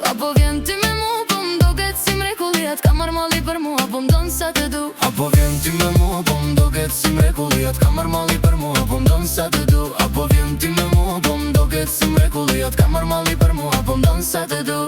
Apo vjen ti me mu, po m'doket si mrekulliat. Ka marrë malli për mua, po m'don sa të du. Apo vjen ti me mu, po m'doket si mrekulliat. Ka marrë malli për mua, po m'don sa të du. Apo vjen ti me mu, po m'doket si mrekulliat. Ka marrë malli për mua, po m'don sa të du.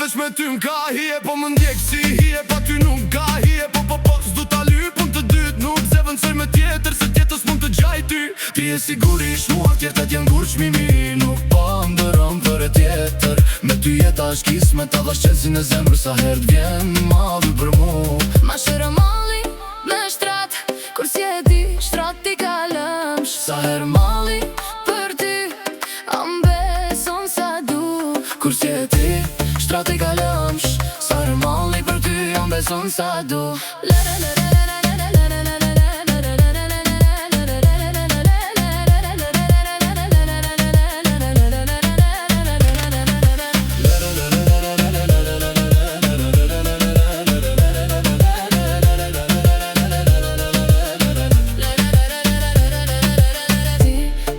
Veç me ty m'ka hije, po më ndjek si hije. Pa ty nuk ka hije, po s'du ta lyp. Unë të dyt nuk se vëndsoj me tjetër, se tjetës mund të gjaj ty. Ti e sigurisht mua tjetët jen gur qmimi. Nuk pa ndërëm për e tjetër. Me ty jeta është kismet, ta dhash qesin e zemrë. Sa herët vjen malli për mu. Ma shërë malli me shtrat, kur si e di shtrat ti kalëmsh. Sa herë malli për ty, ambeson sa du. kur si e ti shtrat i kalëmsh. Sa herë malli për ty jam beson sa du.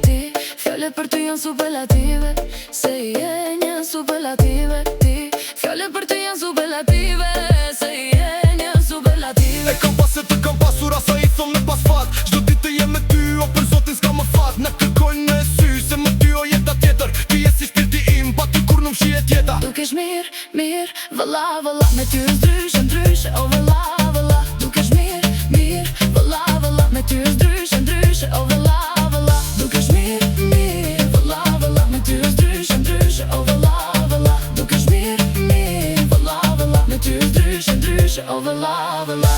Ti, fjale për ty janë superlative. Se je një superlative. Ti, fjale për ty janë superlative. Se je një superlative. E kam pas e të kam pasur, asa i thom në pas fat. Çdo ditë të jem me ty, o për zotin s'ka më fat. Në kërkojnë me sy, se më ty o jeta tjetër. Ti je si shpirti im, pa ty kur nuk shihet jeta. Dukesh mirë, mirë, vëlla, vëlla. Me ty është ndryshe, ndryshe, o vëlla, vëlla. Dukesh mirë, mirë, vëlla, vëlla. Me ty është ndryshe, ndryshe, o vëlla, vëlla. Dukesh mirë, mirë, vëlla, vëlla. Me ty është ndryshe, ndryshe, o vëlla, vëlla. Dukesh mirë, mirë, vëlla, vëlla. Me ty është ndryshe, ndryshe, o vëlla, vëlla.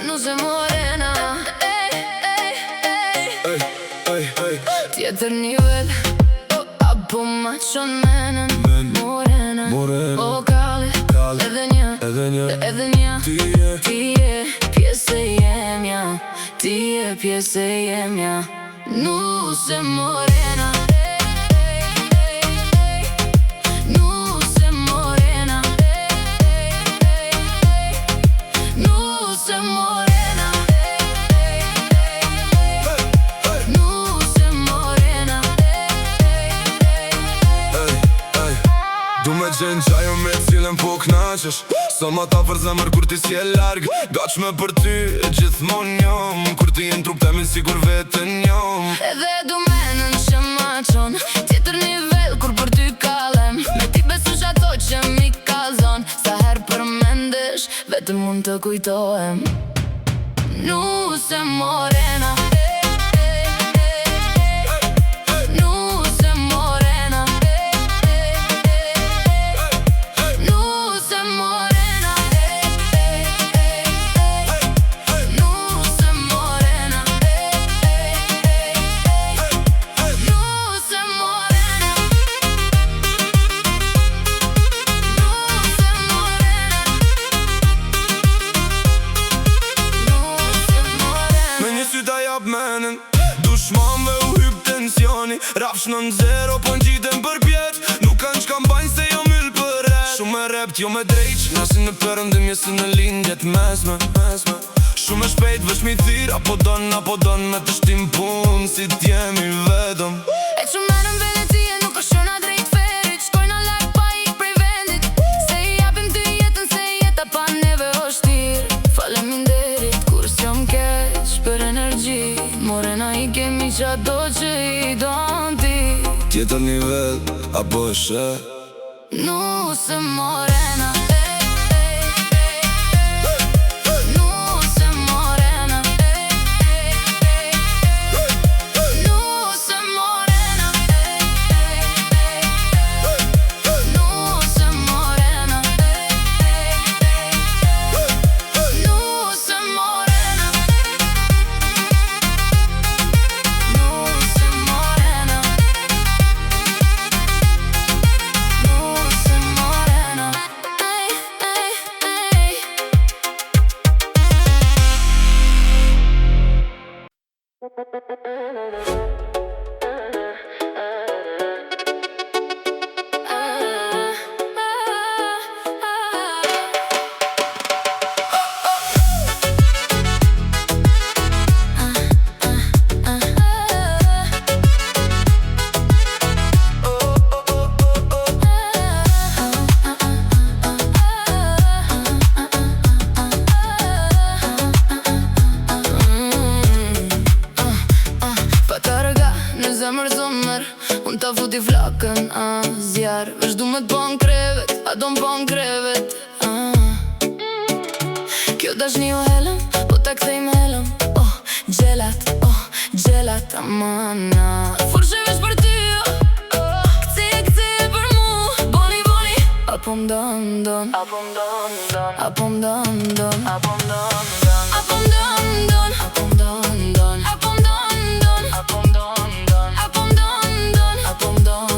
No se morena. Tjetër nivel, apo ma qon menen. Morena, vokalli, edhe një. Ti je pjesë e jemja. Ti je pjesë e jemja. No se morena. No se morena. No se morena. No se morena. Du me gjenë qajo me cilën po knaqesh. Sa ma ta për zemër kur ti s'je larg. Gatshme për ty gjithmon jom. Kur ti jenë trup temi sigur vetën jom. Edhe du menën që ma qon tjetër nivel kur për ty kalem. Me ti besush ato që mi kalzon. Sa her përmendesh vetëm mund të kujtohem. No se morena. No se morena. No se morena. No se morena. No se morena. hero po n'gjiten për pjet. Nuk kanë qka mbajnë se jo myll për rap. Shumë e rept jo me drejq, nasin në përëndim jesë në lindjet mesme. Shumë e shpejt vësh mi thirë, apo don me të shtim pun, si t'jemi vedëm. E që menëm Venecije nuk është shona drejt ferit. Shkojnë a lak pa ik prej vendit. Se I japim ty jetën, se jeta pa neve është tirë. Faleminderit kur s'jom keq për energji. Morena I kemi qa do që I don ti. Tjetër nivel, apo e shë. Nu se morena. Unë ta futi flakën, zjarë Vëshdu me t'bon krevet, a do m'bon krevet Kjo dashni o helëm, po ta kthej me helëm Gjelat, amana Forse vesh për ty, Kthej për mu Boni, apo m'don Apo m'don Apo m'don Apo m'don Apo m'don Apo m'don Apo m'don Apo m'don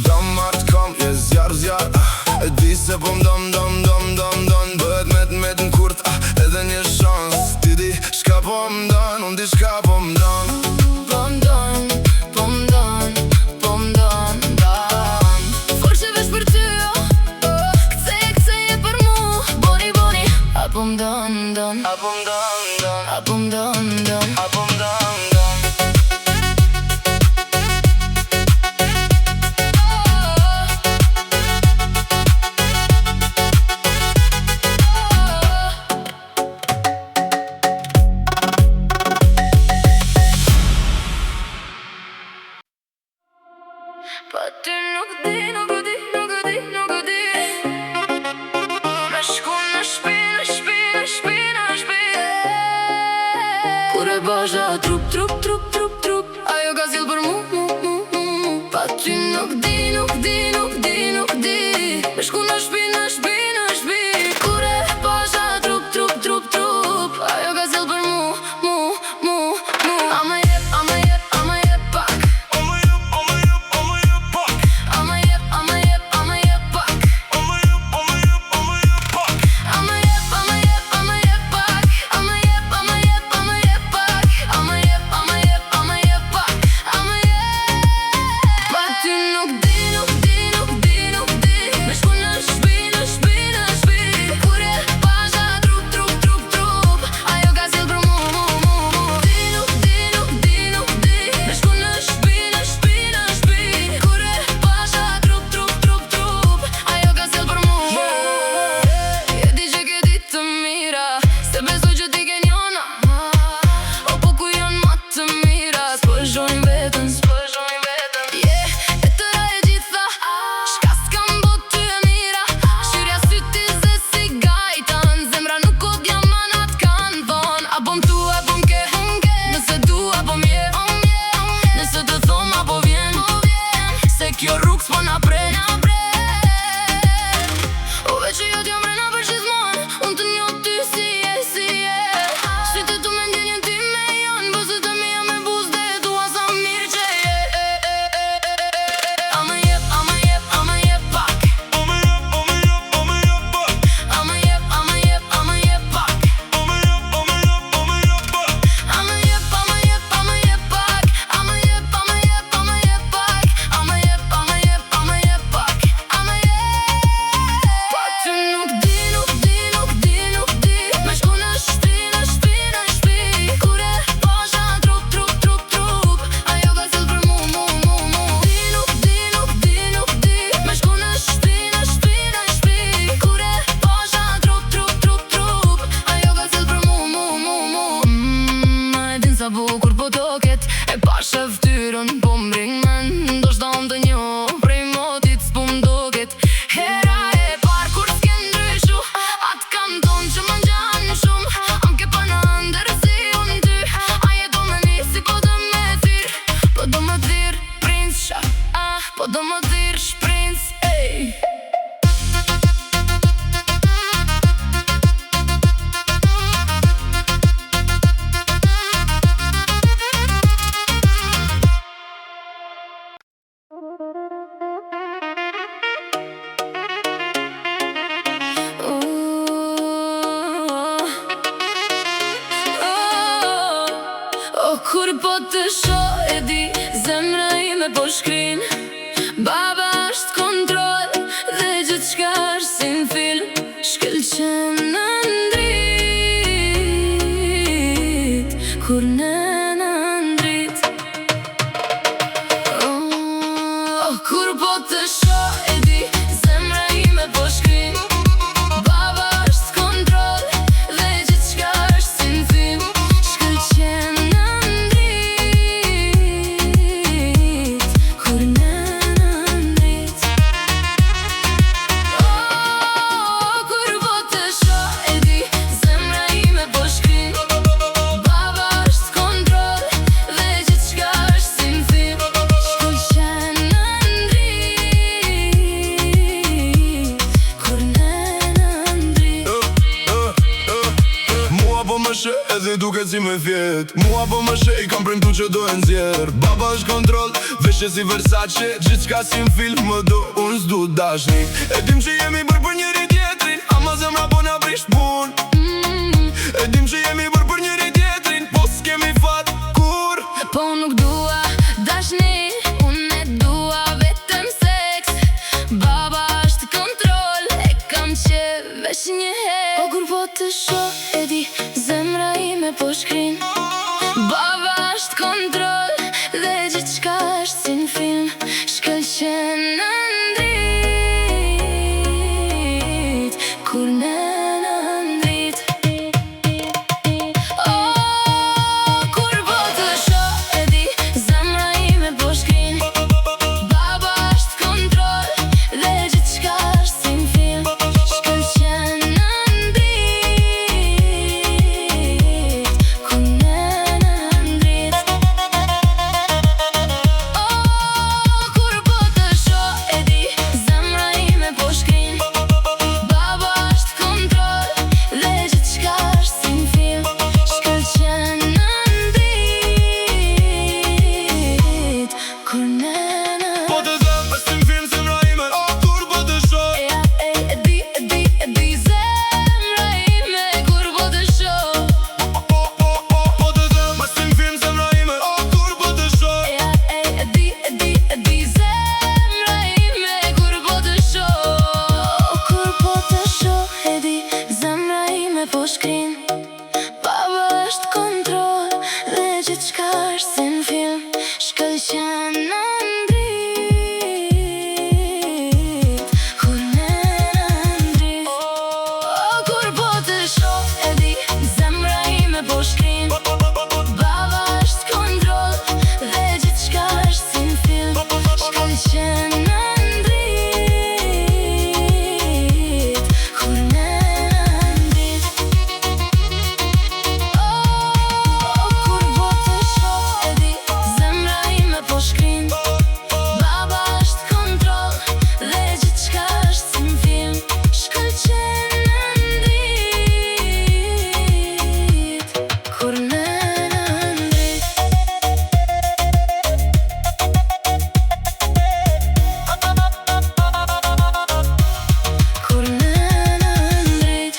Dam marrë t'kam, je zjarë E di se po m'don Bëhet me t'nkurt, edhe një shans Ti di shka po m'don, unë di shka po m'don Forse vesh për ty, Kthej për mu Boni, apo m'don Apo m'don Apo m'don Apo m'don Pa ty nuk di Me shku në shpi Kur e basha trup Ajo ka zil për mu Pa ty nuk di Me shku në shpi Kur e basha trup Ajo ka zil për mu Ama jep pak Me shku në shpi të shoh e di, zemra ime po shkrin. Baba është kontrol dhe gjithçka është si n'film. Shkëlqen në ndrit kur nëna ndrit. Kur po të shoh e di, zemra ime po shkrin. Baba është kontrol dhe gjithçka është si n'film. Shkëlqen në ndrit kur nëna ndrit. Kur po të shoh e di, zemra ime po shkrin. Baba është kontrol dhe gjithçka është si n'film. Shkëlqen në shë edhe duket si me fjet. Mua po më shë i kam premtu që do e nxjerr. Baba është kontrol, veshje si Versace, gjithçka si n'film më do, unë s'du dashni. E dim që jemi bërë për njëri tjetrin, ama zemra po na prish pun. E dim që jemi bërë për njëri tjetrin, po s'kemi fat kur. Po nuk dua dashni, unë e dua vetëm seks. Baba është kontrol, e kam qef veç një herë. Kur po të shoh e di, zemra ime po shkrin. Baba është kontrol dhe gjithçka është si n'film. Shkëlqen në ndrit kur nëna ndrit. Kur po të shoh e di, zemra ime po shkrin. Baba është kontrol dhe gjithçka është si n'film. Shkëlqen në ndrit kur nëna ndrit. Kur po të shoh e di, zemra ime po shkrin. Baba është kontrol dhe gjithçka është si n'film. Shkëlqen në ndrit kur nëna. Po të them, është si n'film zemra ime. Kur po të shoh E di, zemra ime kur po të shoh. po të them, është si n'film zemra ime. Kur po të shoh E di, zemra ime kur po të shoh. Kur po të shoh e di, zemra ime po shkrin. Baba është kontrol dhe gjithçka është si n'film. Shkëlqen në ndrit kur nëna ndrit. Kur po të shoh e di, zemra ime po shkrin. Baba është kontrol dhe gjithçka është si n'film. Shkëlqen në ndrit kur nëna ndrit. Kur po të shoh e di, zemra ime po shkrin. Baba është kontrol dhe gjithçka është si n'film. Shkëlqen në ndrit kur nëna ndrit. Kur nëna ndrit.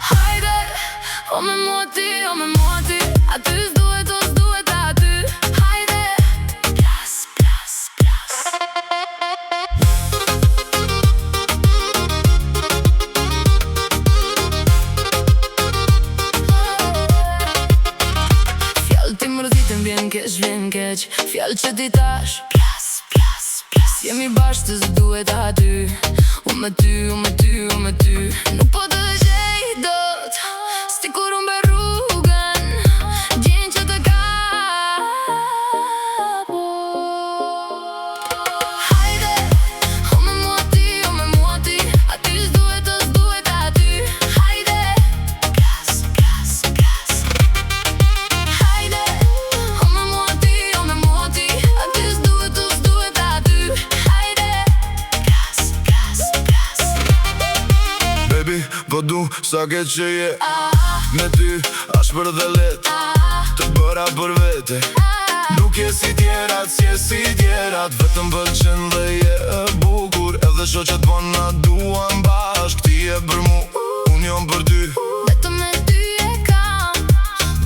Hajde, o me moti, aty s'duhet aty. Hajde, plas, plas, plas. Fjallë ti mërzitën vjen keq. Fjallë që ti tash, plas, plas, plas. Jemi bashkë të s'duhet aty. U me ty. Nuk po të gjej dot, sti kur unë ber rrugën, gjen që të kapo. Hajde, o me moti, aty s'duhet aty. Hajde, plas, plas, plas. Hajde, o me moti, aty s'duhet aty. Hajde, plas, plas, plas. Baby, po du sa ke që je me ty, ashtë për dhe let. Të bëra për vete, Nuk je si tjerat, s'je si tjerat, vetëm pëlqen dhe je e bukur. Edhe shoqet bona duan bashk, ti je për mu, unë jom për ty. Vetëm me ty e kam,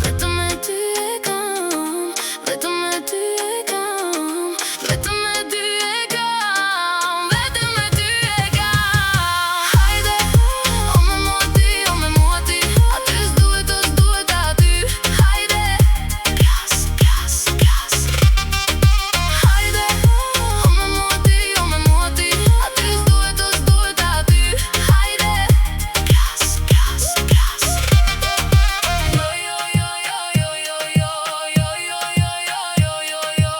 vetëm me ty e kam, vetëm me ty e kam, vetëm me ty e kam, vetëm me ty e kam. Hajde, o me mua ti, aty s'duhet aty. Hajde, pjas, pjas, pjas. Hajde, o me mua ti, aty s'duhet aty. Hajde, pjas, pjas, pjas. Yo yo yo yo yo yo yo yo yo yo yo yo yo yo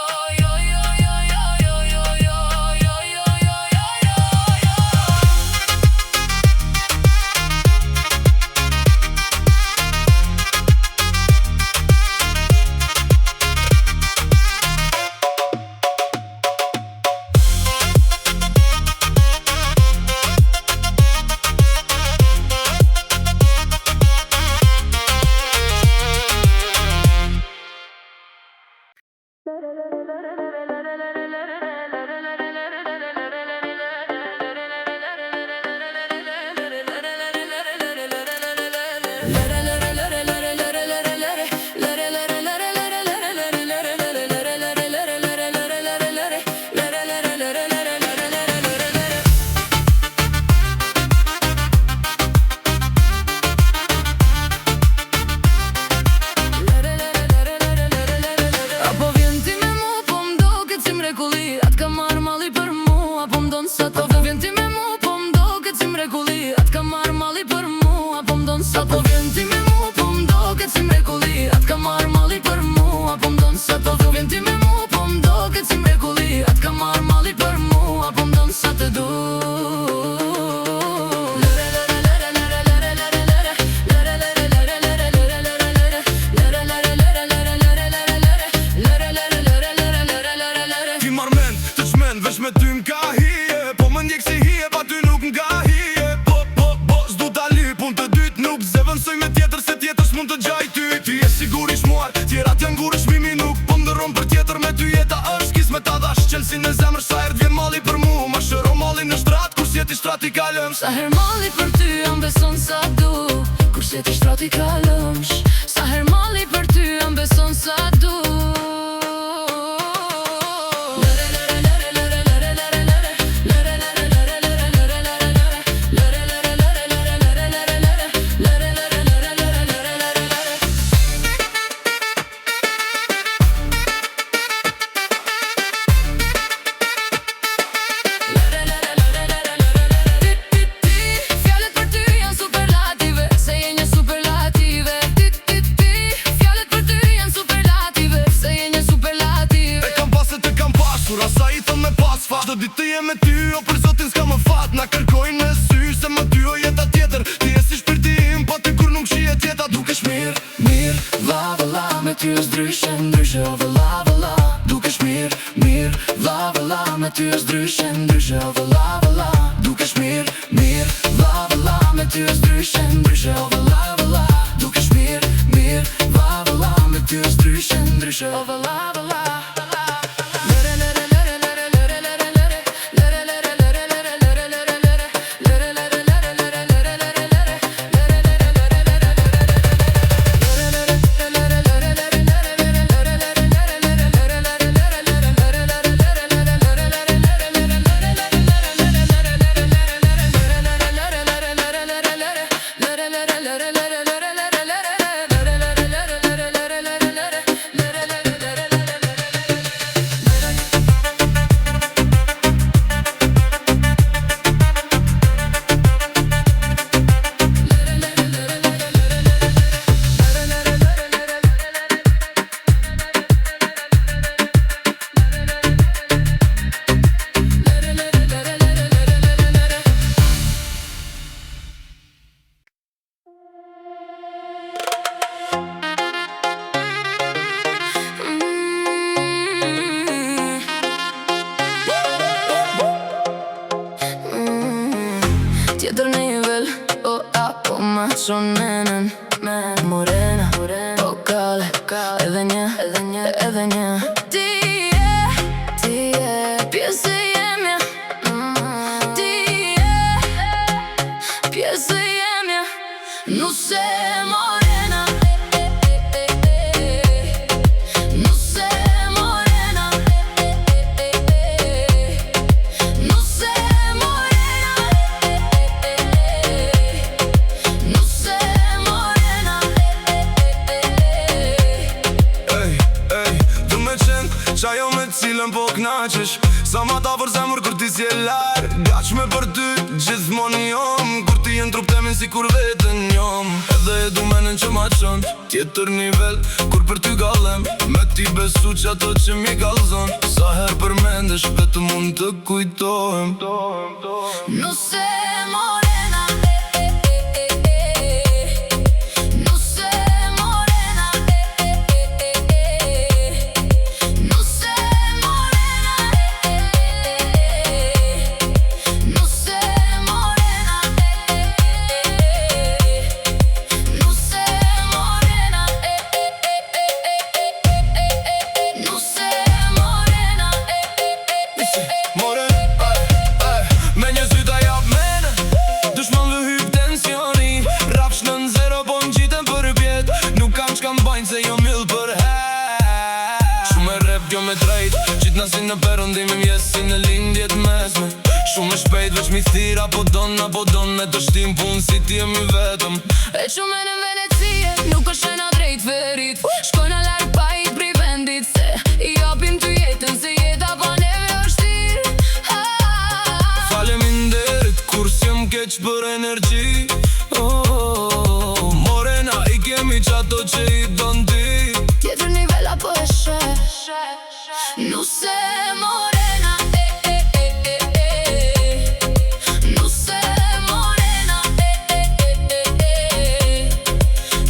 Apo vjen ti me mu, po m'doket si mrekulli. Atë ka marrë malli për mu, apo m'don sot. Apo vjen ti me mu, po m'doket si mrekulli. Atë ka marrë malli për mu, apo m'don sot. Apo vjen ti me mu, po m'doket si mrekulli. Atë ka marrë malli për mu, apo m'don sot. Apo vjen ti me mu, po m'doket si mrekulli. Atë ka marrë malli për mu, apo m'don sa të du. Ti marrë të qmen, veç me ty m'ka hije. Po më ndjek si hije, pa ty nuk m'ka hije. Po, s'du t'a lyp, unë të dyt nuk zëvënsoj me tjetër, se tjetër s'mund të gjaj ty. Ti je sigur i shmuar, tjerat janë gurë shmimi nuk po ndërron për tjetër. Me ty jeta është kis me ta dhash qelsin në zemër. Sa erdh vjen malli për mu, ma shëro malli në shtrat, kur s'jeti shtrat i kalëm. Sa her malli për ty, jam beson sa du, kur s'jeti shtrat i kalëmsh. Sa her malli për ty, jam beson sa du. Fjallet për ty janë superlative, se je një superlative. Fjallet për ty janë superlative, se je një superlative. E kam pas e të kam pasur, asa i thëm me pas fat. Do ditë të jem me ty, o për zotin s'ka më fat. Na kërkojnë me sy, se më ty o jeta tjetër. Ti e si shpirti im, pa ty kur nuk shije tjeta. Dukesh mirë, Mirë, vla vëlla, me ty është ndryshe, ndryshe o vëlla vëlla. Dukesh mirë, mirë, vla vëlla, me ty është ndryshe, ndryshe o vëlla vëlla. Dukesh mirë, mirë, vla vëlla, me ty është ndryshe, ndryshe o vëlla vëlla. Dukesh mirë, mirë, vla vëlla, me ty është ndryshe, ndryshe o vëlla vëlla. Tjetër nivel, o apo ma shonenen. Morena, o kale, edhe një No sé morena, no sé morena, no sé morena, no sé morena. Du me qenë qajo me cilën po knaqesh, sa ma ta për zemër kur ti si e larë. Gaq me për ty gjithmon jom, kur ti jenë trup temin si kur vetën jom. Edhe e du menën që ma qënë tjetër nivel, kur për ty gallem me ti besu që ato që mi gallzon. Sa her për mendesh vetëm mund të kujtohem. No sé morena, no sé morena, no sé morena, no sé morena, no sé morena, no sé morena. More, me një syta jap mene, dushman vë hyp tensioni. Rap shnën zero po m'gjiten për pjet, nuk kam qka m'bajnë se jo mill për het. Shumë e rap jo me trejt, qit nasin në perëndim im jes si në lindjet mesme. Shumë e shpejt veç mi thira po don e të shtim pun si ti e mi vetëm. E qume në Venecije, nuk është e na drejt ferit. Shkojna larg pa i pri vendit, se i japim ty jetën, se jeta pa neve është tirë. Faleminderit kur s'jem keq për energji. Morena i kemi qato që i don ti. Tjetër nivel apo e sheh. No sé morena, no sé morena,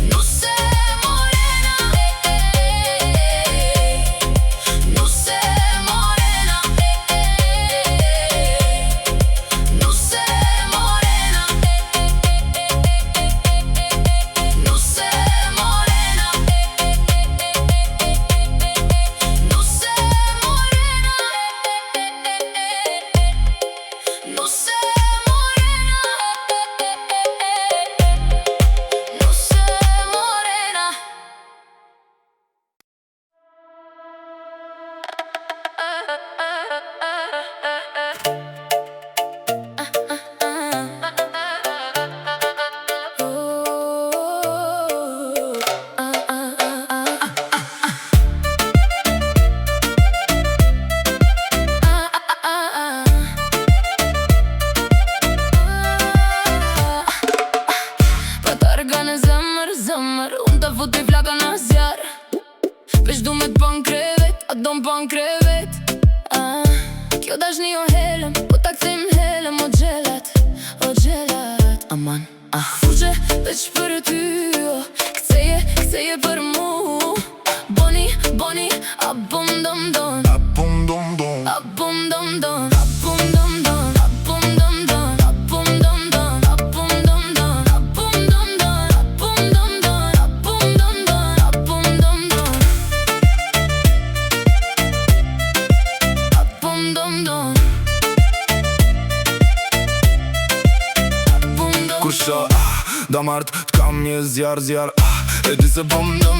no sé morena, no sé morena, no sé morena, no sé morena, no sé morena, no sé morena, no sé morena. Pa targa në zemër, unë ta futi flaka në zjarë. Veç du me t'ban krevet, a do m'ban krevet. Kjo dashni o helem, po ta kthejm helem o gjelat, aman. Fuqe veç për ty, ktheje për mu. Boni, a bum dom don, a bum dom don, a bum dom don, a bum dom don, a bum dom don, a bum dom don, a bum dom don, a bum dom don, a bum dom don, a bum dom don, a bum dom don, a bum dom don, a bum dom. Kusha, damart, t'kam një zjar, e di se bom dom.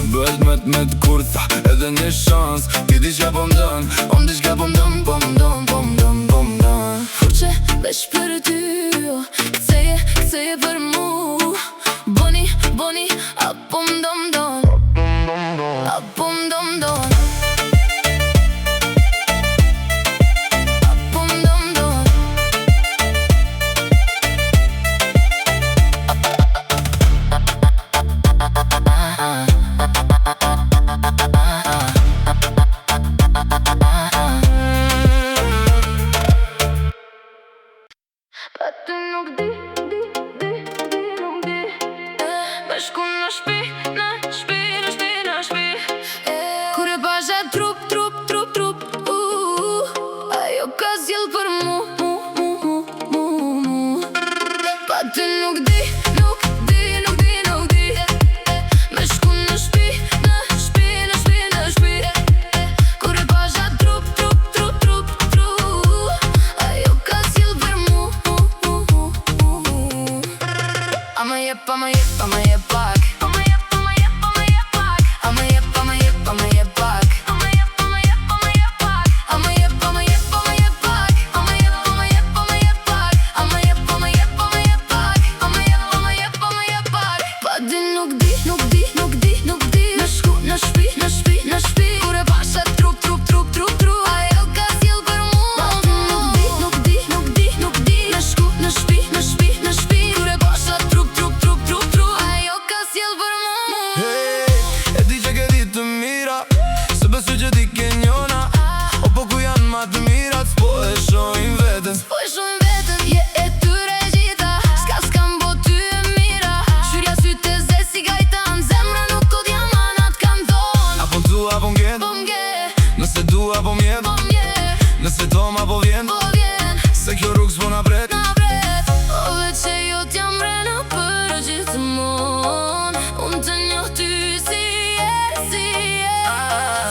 Bëhet me t'kurtha, edhe një shans. Ti di që bom dëm, di që bom dëm. Fuqe veç për ty, ktheje për mu. Boni, a bum dom don, a bum dom don, a bum dom don. Pa ty nuk di, nuk di. Me shku në shpi, në shpi. Kur e pasha trup, ajo ka zjell për mu. Pa ty nuk di, nuk di. Me shku në shpi, në shpi. Kur e pasha trup, ajo ka zjell për mu. Ama jep pak. Ama jep pak. Ama jep pak. Ama jep pak. Ama jep pak. Ama jep pak. Ama jep pak. Ama jep pak. Ama jep pak. Ama jep pak. Ama jep pak. Ama jep pak. Ama jep pak. Pa di nuk di. Në shku në shpi Kur e pasha trup Ajo ka s'jell për mu. Pa di nuk di. Në shku në shpi Kur e pasha trup Ajo ka s'jell për mu. Hey, e di që ke ditë të mira, se besoj që ti ke njona. O po ku janë ma të mirat, s'po e shojnë vetën. Je e tyre gjitha, s'kam bo ty e mira. Shyrja syte ze si gajtan, zemra nuk ko diamanat kam thon. Apo t'du apo m'gjen, nëse du apo m'jen, nëse tom apo vjen, se kjo rrug s'po na pret. O veç që jo t'jam rena për gjithmon. Unë të njoh ty si e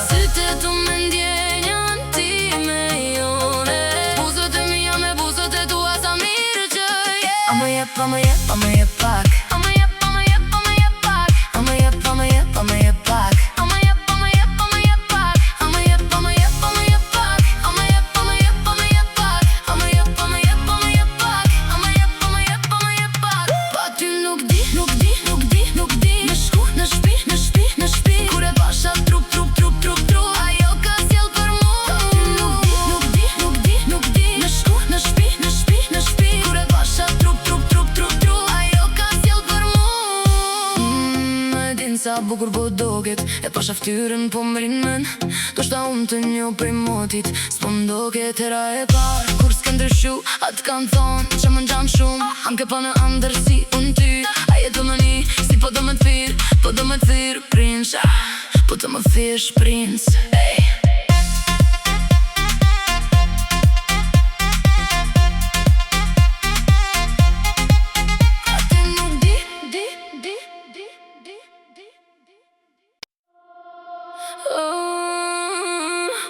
Syte tu me ndjenjan ti me jone. Buzët e mija me buzët e tua sa mirë që je. Ama jep pak. Ama jep pak. Ama jep pak. Ama jep pak. Ama jep pak. Ama jep pak. Ama jep pak. Ama jep pak. Ama jep pak. Ama jep pak. Ama jep pak. Ama jep pak. Ama jep pak. Ama jep pak. Ama jep pak. Ama jep pak. Ama jep pak. Ama jep pak. Ama jep pak. Pa ty nuk di. Në shku në shpi Kur e pasha trup Ajo ka s'jell për mu. Pa ty nuk di. Në shku në shpi Kur e pasha trup Ajo ka s'jell për mu. E din sa bukur po doket, e pasha ftyrën po m'rin men. Do shta unë të njo prej motit, s'po m'doket hera e par. Kur s'ke ndryshu, atë kam thon që më n'gjan shumë. Am ke pa në andër si unë ty. A jetë më një, si po do më t'thir princ. Po do më thish princ.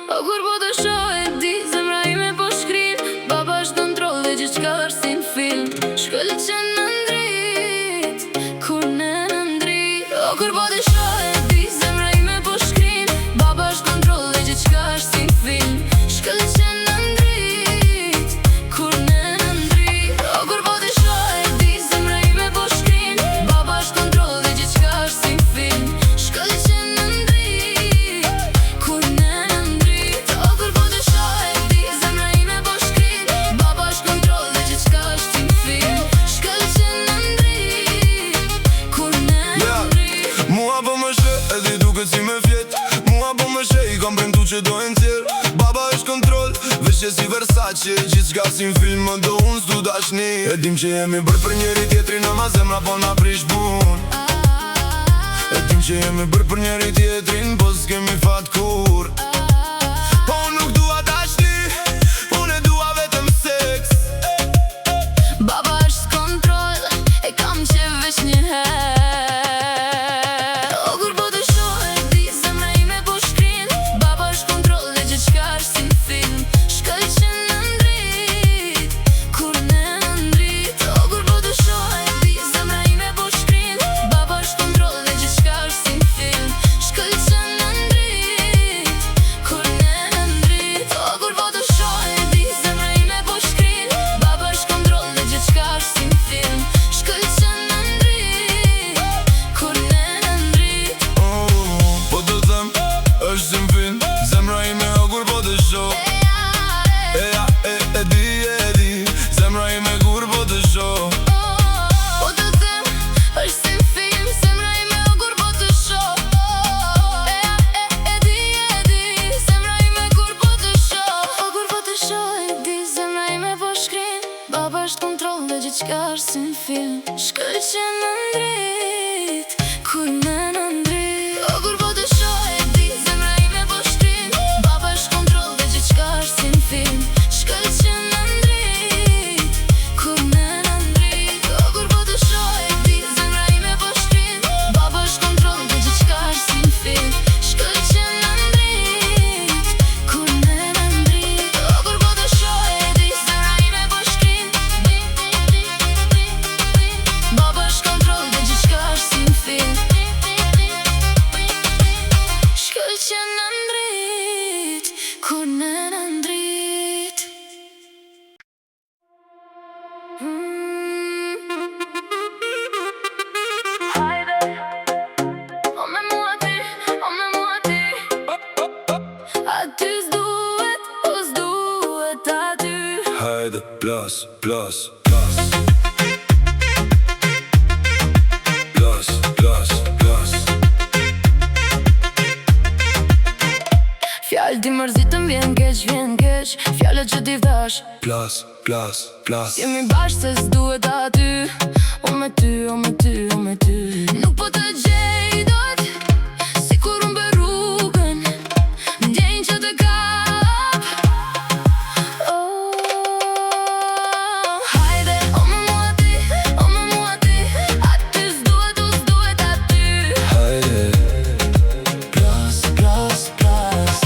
O kur po të shoh e di, zemra ime po shkrin. Baba është kontrol dhe gjithçka është si n'film. Shkëllë që në ndrit, kur në ndrit. O kur po të shoh e di, zemra ime po shkrin. Baba është kontrol dhe gjithçka është si n'film. Shkëllë që në ndrit, kur në ndrit. O kur po të shoh e di, zemra ime po shkrin. Baba është kontrol dhe gjithçka është si n'film. Shkëllë që në ndrit, kur në ndrit. O kur po të shoh e di, zemra ime po shkrin. Baba është kontrol dhe gjithçka është si n'film. Shkëllë që në ndrit, kur në ndrit. Mua po më shë, edhe duket si me fjet. Mua po më shë, i kam premtu që do e ncjer. Baba është kontrol, veshje si Versace. Gjithçka si n'film, më do unë s'du dashni. E dim që jemi bërë për njeri tjetrin, ama zemra po na prish bun. E dim që jemi bërë për njeri tjetrin, po s'kemi fat kur. Po unë nuk dua dashni, unë e dua vetëm seks. Baba është kontrol, e kam që veç një her. O kur po të shoh e di, zemra ime po shkrin. Baba është kontrol dhe gjithçka është si n'film. Shkëllë që në ndrit, kur në ndrit. O kur po të shoh e di, zemra ime po shkrin. Baba është kontrol dhe gjithçka është si n'film. Shkëllë që në ndrit, kur në ndrit. O kur po të shoh e di, zemra ime po shkrin. Baba është kontrol dhe gjithçka është si n'film. Shkëllë që në ndrit, kur në ndrit. Po të them, është si m'film. Zemra ime o kur po të shoh. E di, zemra ime kur po të shoh. Po të them, është si n'film. Zemra ime o kur po të shoh. E di, zemra ime kur po të shoh. O kur po të shoh e di, zemra ime po shkrin. Baba është kontrol dhe gjithçka është si n'film. Shkëllë që në ndrit, kur në ndrit. O kur po të shoh e di, zemra ime po shkrin. Baba është kontrol dhe gjithçka është si n'film. Shkëllë që në ndrit, kur në ndrit. O kur po të shoh e di, zemra ime po shkrin. Baba është kontrol dhe gjithçka është si n'film. Shkëllë që në ndrit, kur në ndrit. O kur po të shoh e di, zemra ime po shkrin. Baba është kontrol plus, plus. Plus, plus, plus. Fjallë ti mërzitëm vjen keq Fjallët që ti vdash Plus, plus, plus. Jemi bashkë se s'duhet aty O me ty, o me ty, o me ty Nuk po të gjej dot Si kur unë bë rrugën Ndjenjë që të kap Hajde, o me mua ti Aty s'duhet, u s'duhet aty Hajde. Plus, plus, plus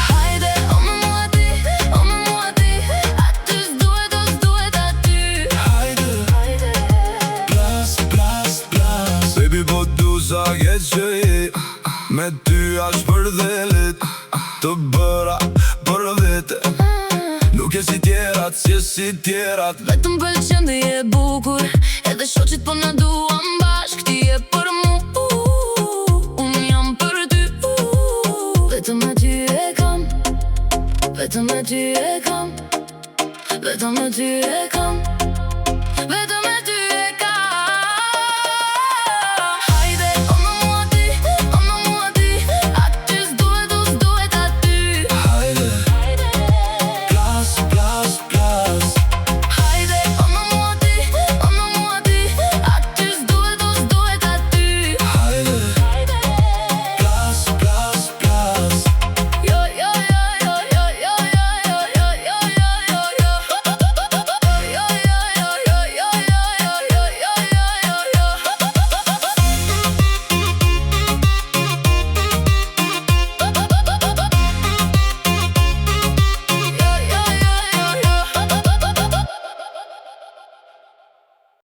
Hajde, o me mua ti Aty s'duhet, u s'duhet aty Hajde. Plus, plus, plus. Baby po du sa keq që je Me ty ashtë për dhelit Të bëra për vete Nuk e si tjerat, si e si tjerat Vetëm pëlqen dhe je bukur Edhe shoqit po na duam bashk Ti je për mu Unë jam për ty Vetëm me ty e kam Vetëm me ty e kam Vetëm me ty e kam